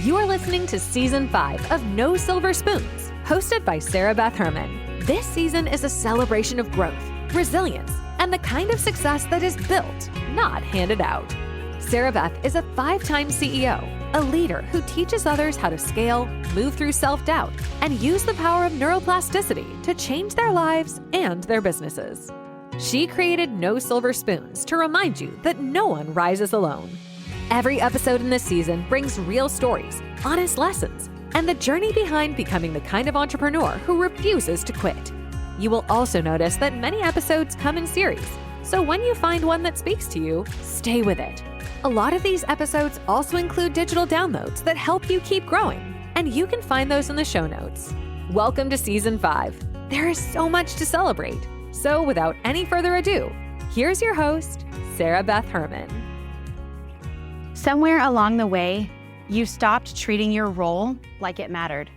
You are listening to Season 5 of No Silver Spoons, hosted by Sarah Beth Herman. This season is a celebration of growth, resilience, and the kind of success that is built, not handed out. Sarah Beth is a 5-time CEO, a leader who teaches others how to scale, move through self-doubt, and use the power of neuroplasticity to change their lives and their businesses. She created No Silver Spoons to remind you that no one rises alone. Every episode in this season brings real stories, honest lessons, and the journey behind becoming the kind of entrepreneur who refuses to quit. You will also notice that many episodes come in series, so when you find one that speaks to you, stay with it. A lot of these episodes also include digital downloads that help you keep growing, and you can find those in the show notes. Welcome to Season 5. There is so much to celebrate. So without any further ado, here's your host, Sarah Beth Herman. Somewhere along the way, you stopped treating your role like it mattered.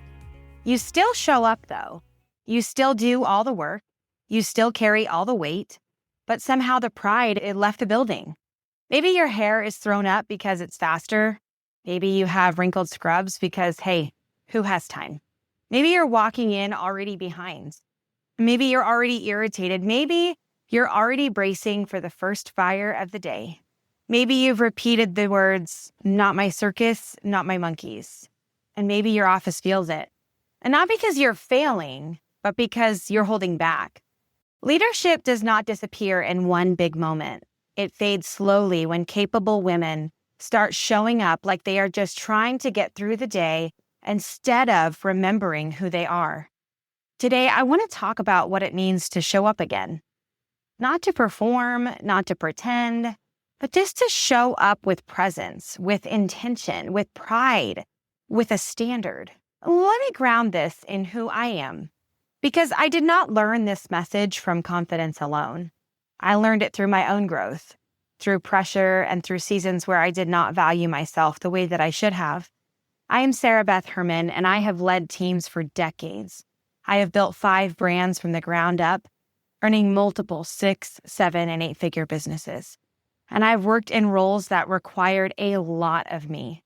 You still show up though. You still do all the work. You still carry all the weight, but somehow the pride, it left the building. Maybe your hair is thrown up because it's faster. Maybe you have wrinkled scrubs because, hey, who has time? Maybe you're walking in already behind. Maybe you're already irritated. Maybe you're already bracing for the first fire of the day. Maybe you've repeated the words, not my circus, not my monkeys. And maybe your office feels it. And not because you're failing, but because you're holding back. Leadership does not disappear in one big moment. It fades slowly when capable women start showing up like they are just trying to get through the day instead of remembering who they are. Today, I want to talk about what it means to show up again. Not to perform, not to pretend, but just to show up with presence, with intention, with pride, with a standard. Let me ground this in who I am, because I did not learn this message from confidence alone. I learned it through my own growth, through pressure, and through seasons where I did not value myself the way that I should have. I am Sarah Beth Herman, and I have led teams for decades. I have built 5 brands from the ground up, earning multiple 6, 7, and 8-figure businesses. And I've worked in roles that required a lot of me.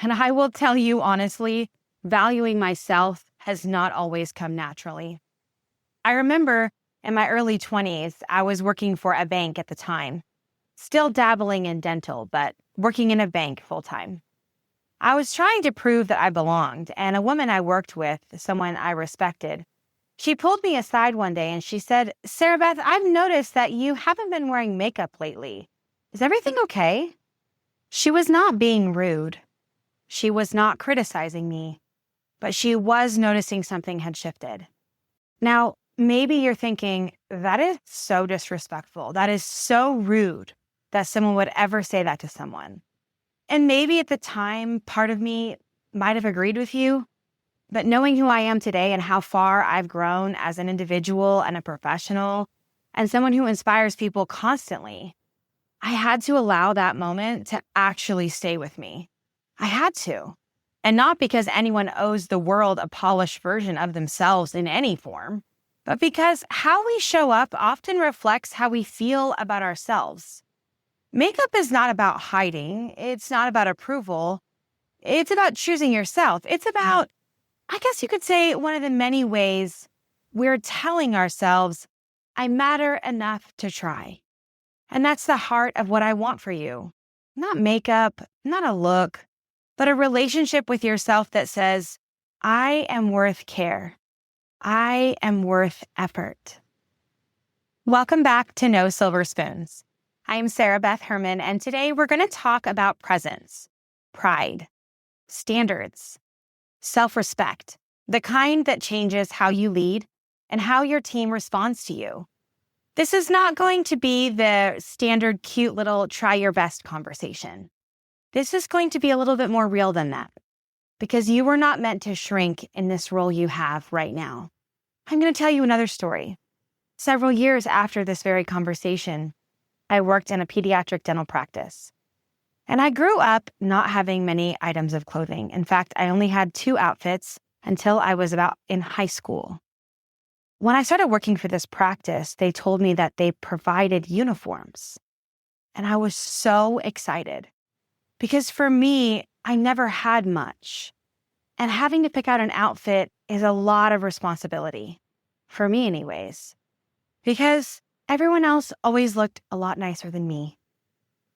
And I will tell you honestly, valuing myself has not always come naturally. I remember in my early 20s, I was working for a bank at the time, still dabbling in dental, but working in a bank full time. I was trying to prove that I belonged, and a woman I worked with, someone I respected, she pulled me aside one day and she said, "Sarah Beth, I've noticed that you haven't been wearing makeup lately. Is everything okay?" She was not being rude. She was not criticizing me, but she was noticing something had shifted. Now, maybe you're thinking, that is so disrespectful. That is so rude that someone would ever say that to someone. And maybe at the time, part of me might have agreed with you, but knowing who I am today and how far I've grown as an individual and a professional and someone who inspires people constantly, I had to allow that moment to actually stay with me. I had to. And not because anyone owes the world a polished version of themselves in any form, but because how we show up often reflects how we feel about ourselves. Makeup is not about hiding. It's not about approval. It's about choosing yourself. It's about, I guess you could say, one of the many ways we're telling ourselves, I matter enough to try. And that's the heart of what I want for you. Not makeup, not a look, but a relationship with yourself that says, I am worth care. I am worth effort. Welcome back to No Silver Spoons. I am Sarah Beth Herman, and today we're going to talk about presence, pride, standards, self-respect, the kind that changes how you lead and how your team responds to you. This is not going to be the standard cute little try your best conversation. This is going to be a little bit more real than that, because you were not meant to shrink in this role you have right now. I'm going to tell you another story. Several years after this very conversation, I worked in a pediatric dental practice. And I grew up not having many items of clothing. In fact, I only had 2 outfits until I was about in high school. When I started working for this practice, they told me that they provided uniforms. And I was so excited because for me, I never had much. And having to pick out an outfit is a lot of responsibility, for me anyways, because everyone else always looked a lot nicer than me.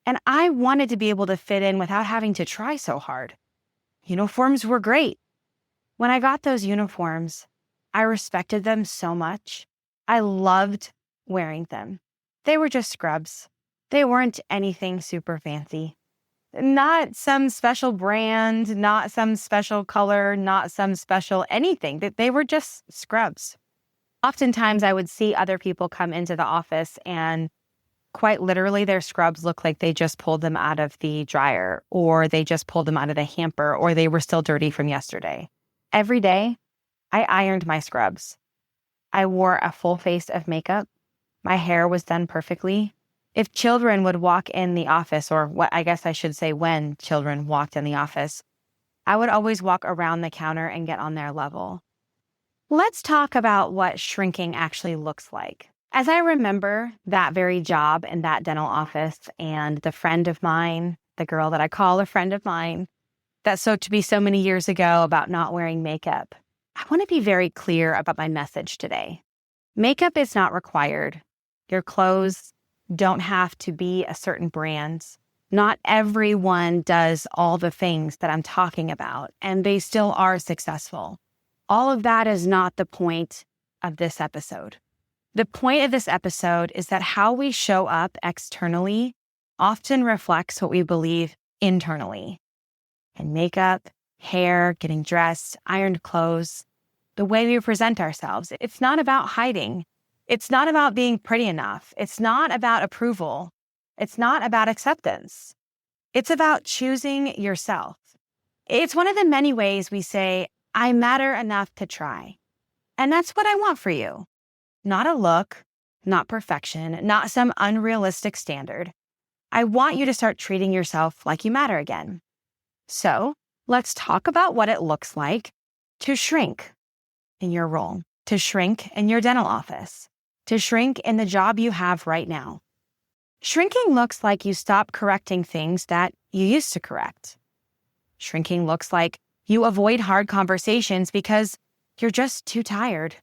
And I wanted to be able to fit in without having to try so hard. Uniforms were great. When I got those uniforms, I respected them so much. I loved wearing them. They were just scrubs. They weren't anything super fancy. Not some special brand, not some special color, not some special anything. That they were just scrubs. Oftentimes I would see other people come into the office and quite literally their scrubs look like they just pulled them out of the dryer, or they just pulled them out of the hamper, or they were still dirty from yesterday. Every day, I ironed my scrubs. I wore a full face of makeup. My hair was done perfectly. If children would walk in the office, or what I guess I should say when children walked in the office, I would always walk around the counter and get on their level. Let's talk about what shrinking actually looks like. As I remember that very job in that dental office and the friend of mine, the girl that I call a friend of mine, that spoke to me so many years ago about not wearing makeup, I want to be very clear about my message today. Makeup is not required. Your clothes don't have to be a certain brand. Not everyone does all the things that I'm talking about, and they still are successful. All of that is not the point of this episode. The point of this episode is that how we show up externally often reflects what we believe internally. And makeup, hair, getting dressed, ironed clothes, the way we present ourselves. It's not about hiding. It's not about being pretty enough. It's not about approval. It's not about acceptance. It's about choosing yourself. It's one of the many ways we say, I matter enough to try. And that's what I want for you. Not a look, not perfection, not some unrealistic standard. I want you to start treating yourself like you matter again. So let's talk about what it looks like to shrink in your role, to shrink in your dental office, to shrink in the job you have right now. Shrinking looks like you stop correcting things that you used to correct. Shrinking looks like you avoid hard conversations because you're just too tired.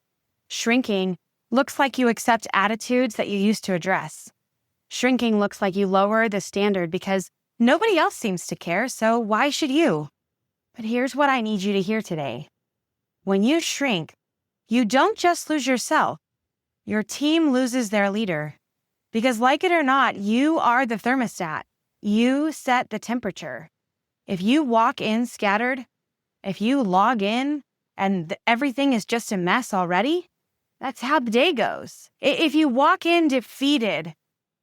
Shrinking looks like you accept attitudes that you used to address. Shrinking looks like you lower the standard because nobody else seems to care, so why should you? But here's what I need you to hear today. When you shrink, you don't just lose yourself. Your team loses their leader. Because like it or not, you are the thermostat. You set the temperature. If you walk in scattered, if you log in and everything is just a mess already, that's how the day goes. If you walk in defeated,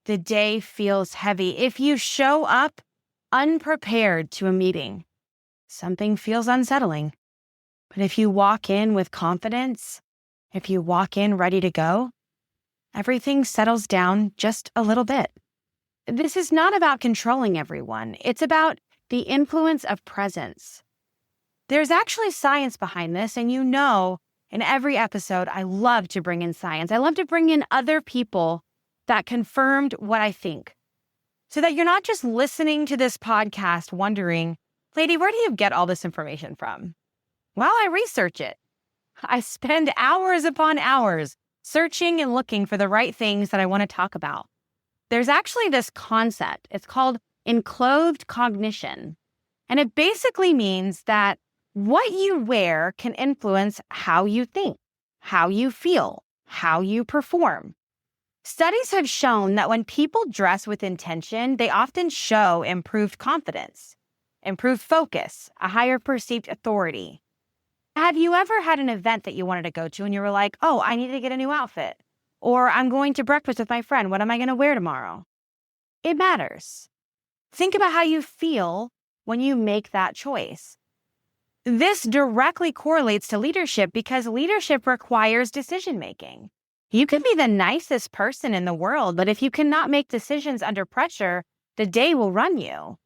the day feels heavy. If you show up unprepared to a meeting, something feels unsettling. But if you walk in with confidence, if you walk in ready to go, everything settles down just a little bit. This is not about controlling everyone. It's about the influence of presence. There's actually science behind this, and you know, in every episode, I love to bring in science. I love to bring in other people that confirmed what I think, so that you're not just listening to this podcast wondering, lady, where do you get all this information from? Well, I research it. I spend hours upon hours searching and looking for the right things that I want to talk about. There's actually this concept. It's called enclothed cognition. And it basically means that what you wear can influence how you think, how you feel, how you perform. Studies have shown that when people dress with intention, they often show improved confidence, improved focus, a higher perceived authority. Have you ever had an event that you wanted to go to and you were like, oh, I need to get a new outfit, or I'm going to breakfast with my friend. What am I going to wear tomorrow? It matters. Think about how you feel when you make that choice. This directly correlates to leadership because leadership requires decision-making. You can be the nicest person in the world, but if you cannot make decisions under pressure, the day will run you.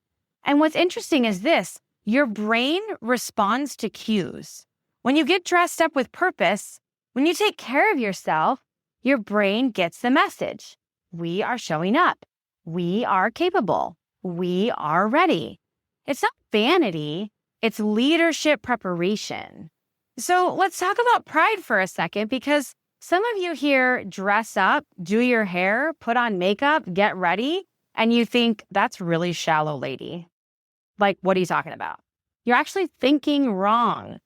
And what's interesting is this, your brain responds to cues. When you get dressed up with purpose, when you take care of yourself, your brain gets the message. We are showing up. We are capable. We are ready. It's not vanity, it's leadership preparation. So let's talk about pride for a second, because some of you here dress up, do your hair, put on makeup, get ready, and you think that's really shallow, lady. Like, what are you talking about? You're actually thinking wrong.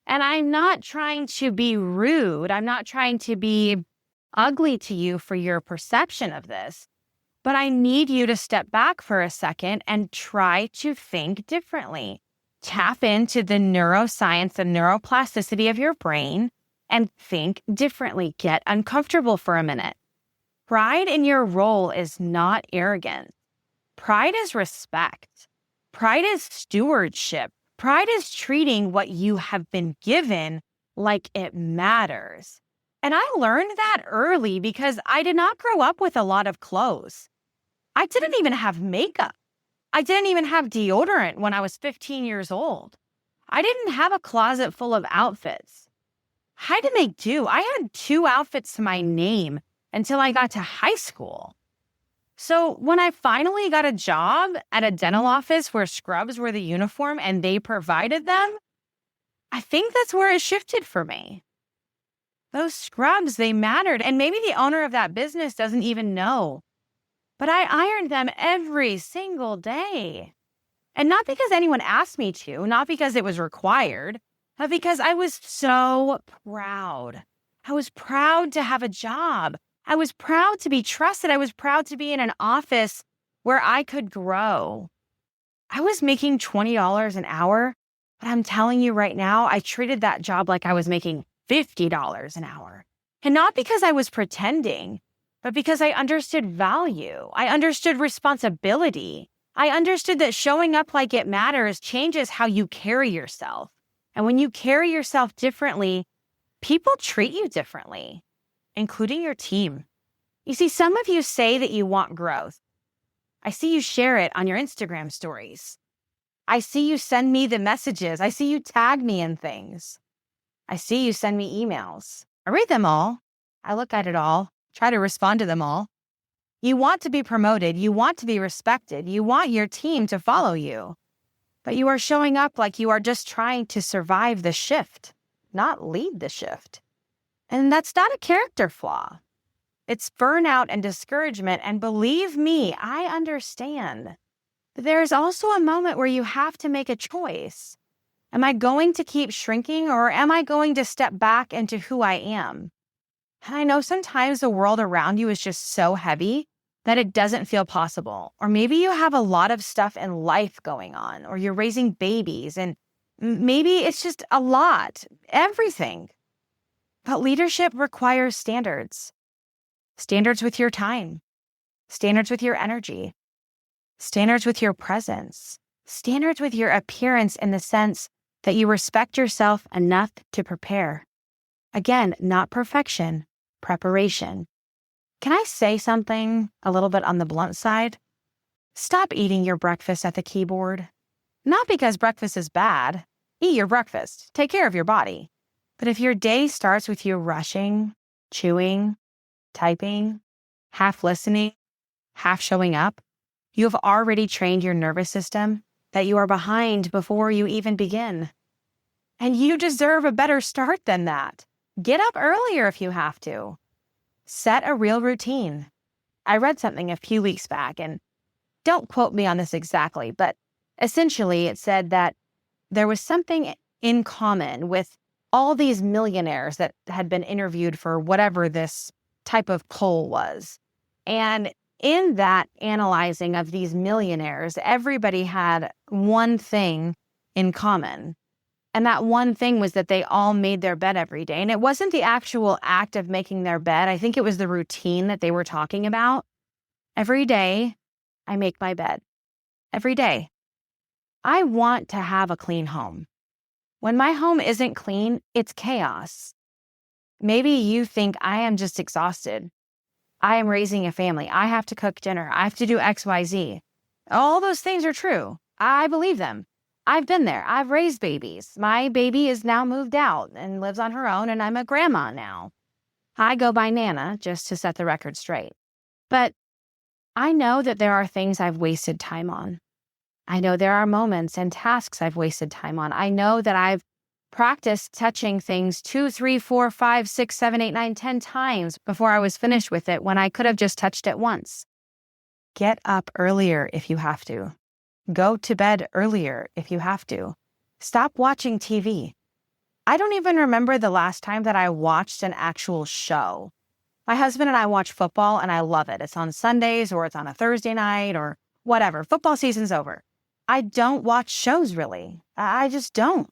And I'm not trying to be rude. I'm not trying to be ugly to you for your perception of this. But I need you to step back for a second and try to think differently. Tap into the neuroscience and neuroplasticity of your brain and think differently. Get uncomfortable for a minute. Pride in your role is not arrogance. Pride is respect. Pride is stewardship. Pride is treating what you have been given like it matters. And I learned that early because I did not grow up with a lot of clothes. I didn't even have makeup. I didn't even have deodorant when I was 15 years old. I didn't have a closet full of outfits. I had to make do. I had 2 outfits to my name until I got to high school. So when I finally got a job at a dental office where scrubs were the uniform and they provided them, I think that's where it shifted for me. Those scrubs, they mattered. And maybe the owner of that business doesn't even know. But I ironed them every single day. And not because anyone asked me to, not because it was required, but because I was so proud. I was proud to have a job. I was proud to be trusted. I was proud to be in an office where I could grow. I was making $20 an hour, but I'm telling you right now, I treated that job like I was making $50 an hour. And not because I was pretending, but because I understood value. I understood responsibility. I understood that showing up like it matters changes how you carry yourself. And when you carry yourself differently, people treat you differently, including your team. You see, some of you say that you want growth. I see you share it on your Instagram stories. I see you send me the messages. I see you tag me in things. I see you send me emails. I read them all. I look at it all. Try to respond to them all. You want to be promoted. You want to be respected. You want your team to follow you. But you are showing up like you are just trying to survive the shift, not lead the shift. And that's not a character flaw. It's burnout and discouragement. And believe me, I understand. But there is also a moment where you have to make a choice. Am I going to keep shrinking, or am I going to step back into who I am? And I know sometimes the world around you is just so heavy that it doesn't feel possible. Or maybe you have a lot of stuff in life going on, or you're raising babies, and maybe it's just a lot, everything. But leadership requires standards. Standards with your time, standards with your energy, standards with your presence, standards with your appearance in the sense that you respect yourself enough to prepare. Again, not perfection, preparation. Can I say something a little bit on the blunt side? Stop eating your breakfast at the keyboard. Not because breakfast is bad. Eat your breakfast. Take care of your body. But if your day starts with you rushing, chewing, typing, half listening, half showing up, you have already trained your nervous system that you are behind before you even begin. And you deserve a better start than that. Get up earlier if you have to. Set a real routine. I read something a few weeks back, and don't quote me on this exactly, but essentially it said that there was something in common with all these millionaires that had been interviewed for whatever this type of poll was. And in that analyzing of these millionaires, everybody had one thing in common. And that one thing was that they all made their bed every day. And it wasn't the actual act of making their bed. I think it was the routine that they were talking about. Every day, I make my bed. Every day. I want to have a clean home. When my home isn't clean, it's chaos. Maybe you think I am just exhausted. I am raising a family. I have to cook dinner. I have to do X, Y, Z. All those things are true. I believe them. I've been there. I've raised babies. My baby is now moved out and lives on her own, and I'm a grandma now. I go by Nana, just to set the record straight. But I know that there are things I've wasted time on. I know there are moments and tasks I've wasted time on. I know that I've practiced touching things 2, 3, 4, 5, 6, 7, 8, 9, 10 times before I was finished with it when I could have just touched it once. Get up earlier if you have to. Go to bed earlier if you have to. Stop watching TV. I don't even remember the last time that I watched an actual show. My husband and I watch football and I love it. It's on Sundays or it's on a Thursday night or whatever. Football season's over. I don't watch shows really. I just don't.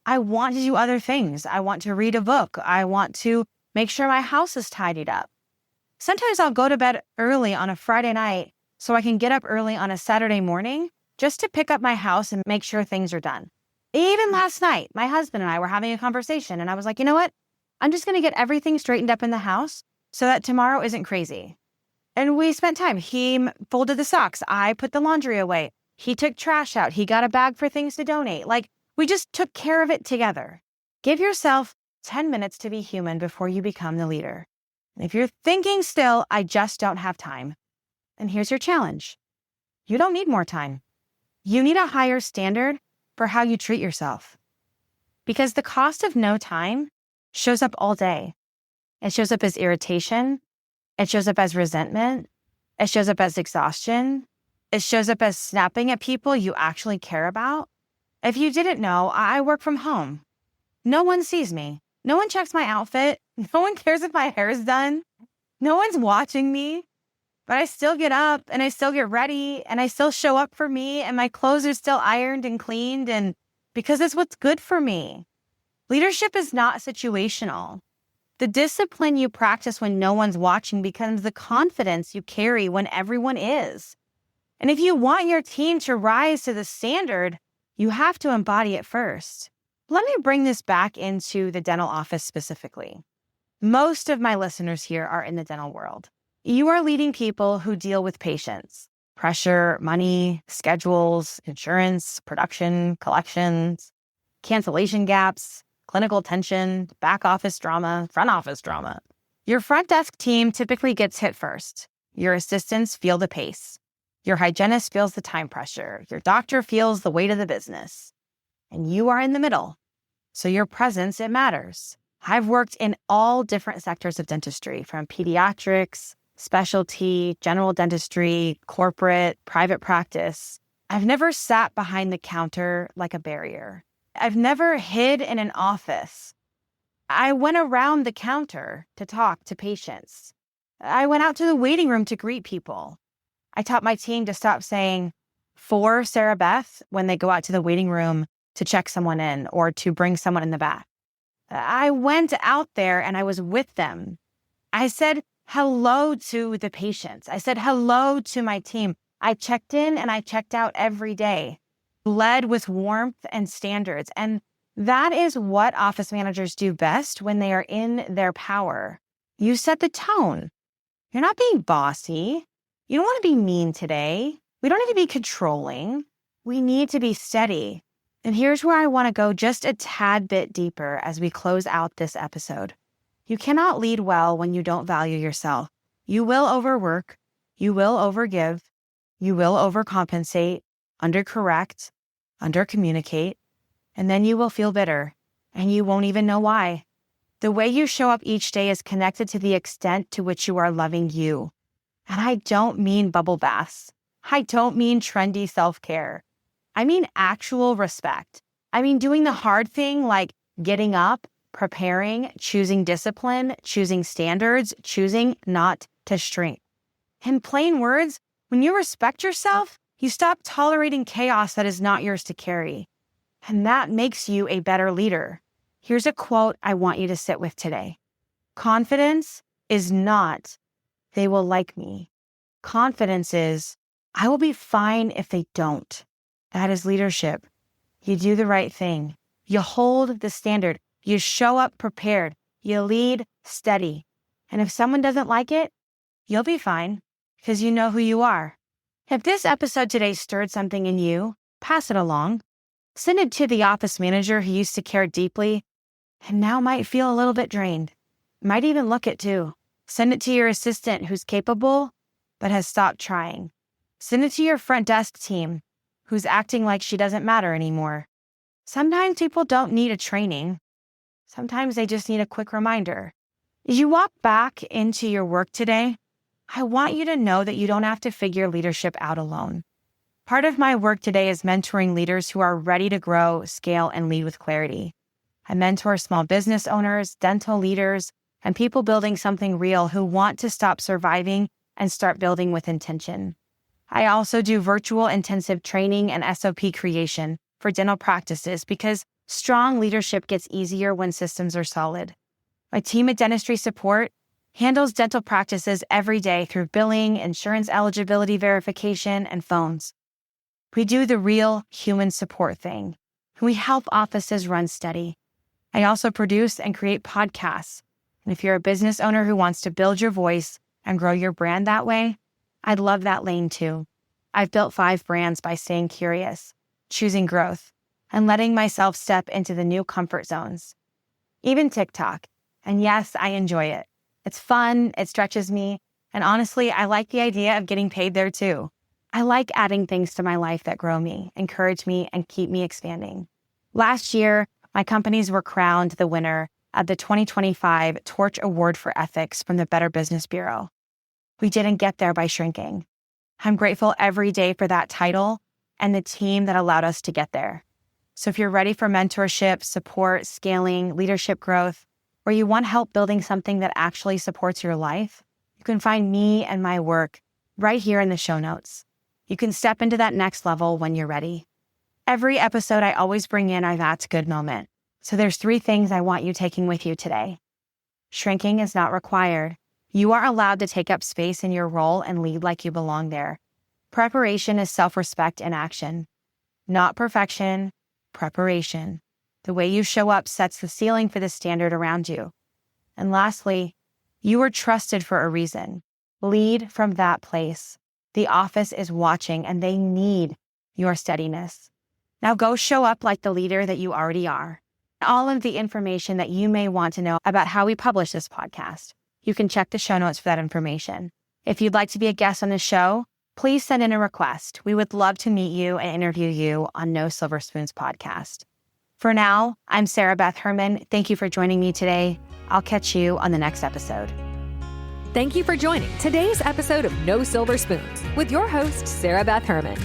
I want to do other things. I want to read a book. I want to make sure my house is tidied up. Sometimes I'll go to bed early on a Friday night so I can get up early on a Saturday morning just to pick up my house and make sure things are done. Even last night, my husband and I were having a conversation and I was like, you know what? I'm just going to get everything straightened up in the house so that tomorrow isn't crazy. And we spent time. He folded the socks. I put the laundry away. He took trash out. He got a bag for things to donate. Like, we just took care of it together. Give yourself 10 minutes to be human before you become the leader. And if you're thinking still, I just don't have time. And here's your challenge. You don't need more time. You need a higher standard for how you treat yourself. Because the cost of no time shows up all day. It shows up as irritation. It shows up as resentment. It shows up as exhaustion. It shows up as snapping at people you actually care about. If you didn't know, I work from home. No one sees me. No one checks my outfit. No one cares if my hair is done. No one's watching me. But I still get up and I still get ready and I still show up for me and my clothes are still ironed and cleaned and because it's what's good for me. Leadership is not situational. The discipline you practice when no one's watching becomes the confidence you carry when everyone is. And if you want your team to rise to the standard, you have to embody it first. Let me bring this back into the dental office specifically. Most of my listeners here are in the dental world. You are leading people who deal with patients, pressure, money, schedules, insurance, production, collections, cancellation gaps, clinical tension, back office drama, front office drama. Your front desk team typically gets hit first. Your assistants feel the pace. Your hygienist feels the time pressure. Your doctor feels the weight of the business. And you are in the middle. So your presence, it matters. I've worked in all different sectors of dentistry, from pediatrics, specialty, general dentistry, corporate, private practice. I've never sat behind the counter like a barrier. I've never hid in an office. I went around the counter to talk to patients. I went out to the waiting room to greet people. I taught my team to stop saying, "For Sarah Beth," when they go out to the waiting room to check someone in or to bring someone in the back. I went out there and I was with them. I said hello to the patients. I said hello to my team. I checked in and I checked out every day, led with warmth and standards. And that is what office managers do best when they are in their power. You set the tone. You're not being bossy. You don't want to be mean today. We don't need to be controlling. We need to be steady. And here's where I want to go just a tad bit deeper as we close out this episode. You cannot lead well when you don't value yourself. You will overwork. You will overgive. You will overcompensate, undercorrect, undercommunicate, and then you will feel bitter and you won't even know why. The way you show up each day is connected to the extent to which you are loving you. And I don't mean bubble baths. I don't mean trendy self-care. I mean actual respect. I mean doing the hard thing like getting up, preparing, choosing discipline, choosing standards, choosing not to shrink. In plain words, when you respect yourself, you stop tolerating chaos that is not yours to carry. And that makes you a better leader. Here's a quote I want you to sit with today. Confidence is not, "They will like me." Confidence is, "I will be fine if they don't." That is leadership. You do the right thing. You hold the standard. You show up prepared. You lead steady. And if someone doesn't like it, you'll be fine because you know who you are. If this episode today stirred something in you, pass it along. Send it to the office manager who used to care deeply and now might feel a little bit drained. Might even look it too. Send it to your assistant who's capable but has stopped trying. Send it to your front desk team who's acting like she doesn't matter anymore. Sometimes people don't need a training. Sometimes they just need a quick reminder. As you walk back into your work today, I want you to know that you don't have to figure leadership out alone. Part of my work today is mentoring leaders who are ready to grow, scale, and lead with clarity. I mentor small business owners, dental leaders, and people building something real who want to stop surviving and start building with intention. I also do virtual intensive training and SOP creation for dental practices because strong leadership gets easier when systems are solid. My team at Dentistry Support handles dental practices every day through billing, insurance eligibility verification, and phones. We do the real human support thing. We help offices run steady. I also produce and create podcasts. And if you're a business owner who wants to build your voice and grow your brand that way, I'd love that lane too. I've built 5 brands by staying curious, choosing growth, and letting myself step into the new comfort zones. Even TikTok. And yes, I enjoy it. It's fun, it stretches me, and honestly, I like the idea of getting paid there too. I like adding things to my life that grow me, encourage me, and keep me expanding. Last year, my companies were crowned the winner of the 2025 Torch Award for Ethics from the Better Business Bureau. We didn't get there by shrinking. I'm grateful every day for that title and the team that allowed us to get there. So if you're ready for mentorship, support, scaling, leadership growth, or you want help building something that actually supports your life, you can find me and my work right here in the show notes. You can step into that next level when you're ready. Every episode, I always bring in our That's Good moment. So there's 3 things I want you taking with you today. Shrinking is not required. You are allowed to take up space in your role and lead like you belong there. Preparation is self-respect in action. Not perfection, preparation. The way you show up sets the ceiling for the standard around you. And lastly, you are trusted for a reason. Lead from that place. The office is watching and they need your steadiness. Now go show up like the leader that you already are. All of the information that you may want to know about how we publish this podcast, you can check the show notes for that information. If you'd like to be a guest on the show, please send in a request. We would love to meet you and interview you on No Silver Spoons podcast. For now, I'm Sarah Beth Herman. Thank you for joining me today. I'll catch you on the next episode. Thank you for joining today's episode of No Silver Spoons with your host, Sarah Beth Herman.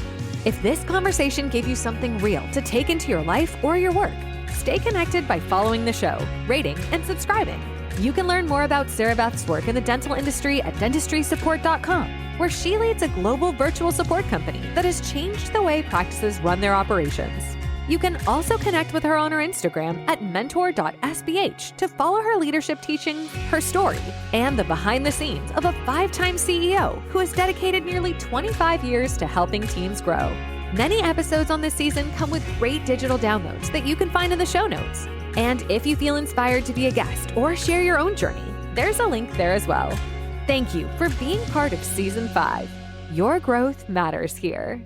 If this conversation gave you something real to take into your life or your work, stay connected by following the show, rating, and subscribing. You can learn more about Sarah Beth's work in the dental industry at dentistrysupport.com, where she leads a global virtual support company that has changed the way practices run their operations. You can also connect with her on her Instagram at mentor.sbh to follow her leadership teachings, her story, and the behind the scenes of a 5-time CEO who has dedicated nearly 25 years to helping teams grow. Many episodes on this season come with great digital downloads that you can find in the show notes. And if you feel inspired to be a guest or share your own journey, there's a link there as well. Thank you for being part of Season 5. Your growth matters here.